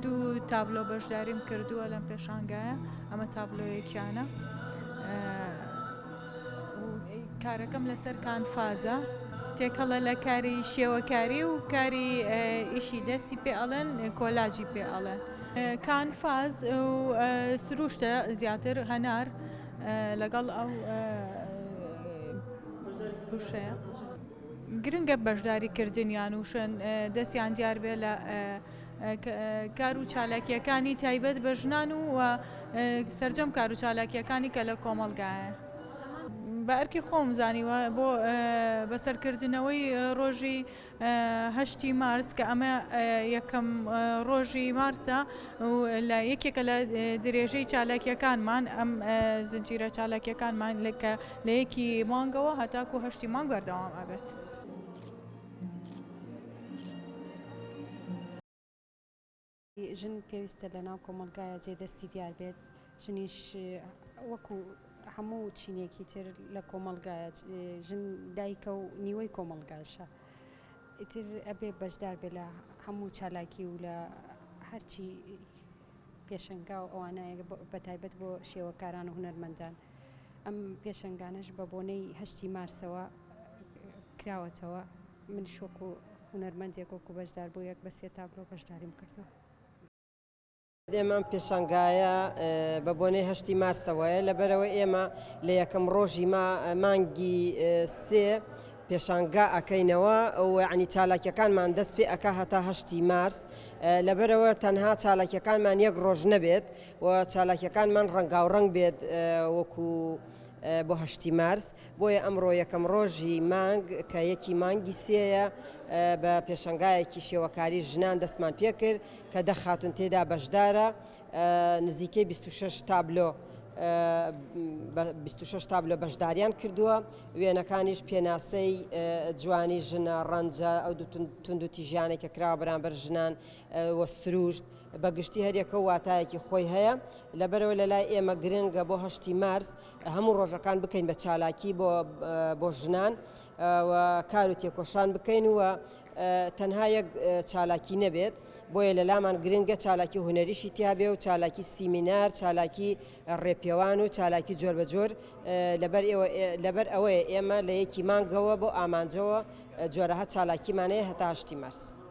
دوو تابلۆ بەشداریم کردووە لەم پێشانگایە ئەمە تابلۆیەکیانە کارەکەم لەسەر کانفازە تێکەڵە لە کاری شێوەکاری و کاری ئیشی دەستی پێ ئەڵێن کۆلاجی پێ ئەڵێن کانفاز و سروشتە زیاتر هەنار لەگەڵ ئەو بشەیە گرنگە بەشداریکردنیان وشن دەستیان دیار بێ لە کار و چالاکیەکانی تایبەت بە ژنان و سەرجەم کار و چالاکیەکانی کە لە کۆمەڵگایە بە ئەرکی خۆم زانیوە بۆ بەسەرکردنەوەی ڕۆژی 8 مارس کە ئەمە یەکەم ڕۆژی مارسە لە یەکێکە لە درێژەی چالاکیەکانمان ئەم زنجیرە چالاکیەکانمان لە یەکی مانگەوە هەتاکو 8 مانگ بەردەوام ئەبێت. ژن پێویستە لە ناو کۆمەلگایە جێدەستی دیار بێت ژنیش وەکو هەموو چینێکی تر لە کۆمەلگایە ژن دایکە و نیوەی کۆمەلگاشە ئیتر ئەبێ بەشدار بێ لە هەموو چالاکی و لە هەرچی پێشەنگا و ئەوانەیە بەتایبەت بۆ شێوەکاران و هونەرمەندان ئەم پێشەنگانش بە بۆنەی 8 مارسەوە کراوەتەوە من شۆک و هونەرمەندێک وەکو بەشدار بۆ یەک بە 3 تابلۆ بەشداریم کردووە. ئێمەم پێشانگایە بە بۆنەی 8 مارسەوەیە لەبەرەوە ئێمە لە یەکەم ڕۆژی مانگی 3 پێشانگا ئەەکەینەوە ئەو عنی چالاکیەکانمان دەست پێ ئەکا هەتا 8 مارس لەبەرەوە تەنها چالاکیەکانمان یەک ڕۆژ نەبێت و چالاکیەکانمان ڕەنگاوڕەنگ بێت وەکو بۆ 8 مارس بۆیە ئەمڕۆ یەکەم ڕۆژی مانگ کە یەکی مانگی سێیە بە پێشەنگایەکی شێوەکاری ژنان دەستمان پێ کرد کە 10 خاتون تێدا بەشدارە نزیکەی 26 تابلۆ 26 تابلۆ بەشداریان کردووە وێنەکانیش پێناسەی جوانی ژنە ڕەنجە ئەو تونند و تیژیانێک کە کراوە بەرامبەر ژنان وە سروشت بەگشتی هەرێکە و واتایەکی خۆی هەیە لەبەرەوە لە لای ئێمە گرنگە بۆ 8 مارس هەموو ڕۆژەکان بکەین بە چالاکی بۆ ژنان و کار و تێکۆشان بکەین وە تەنها یەک چالاکی نەبێت بۆیە لە لامان گرنگە چالاکی هونەریشی تیابێ و چالاکی سیمینار چالاکی ڕێپێوان و چالاکی جۆر بە جۆر لەبەر ئەوەیە ئێمە لە یەکی مانگەوە بۆ ئامانجەوە جۆرەها چالاکیمانەیە هەتا 8 مارس.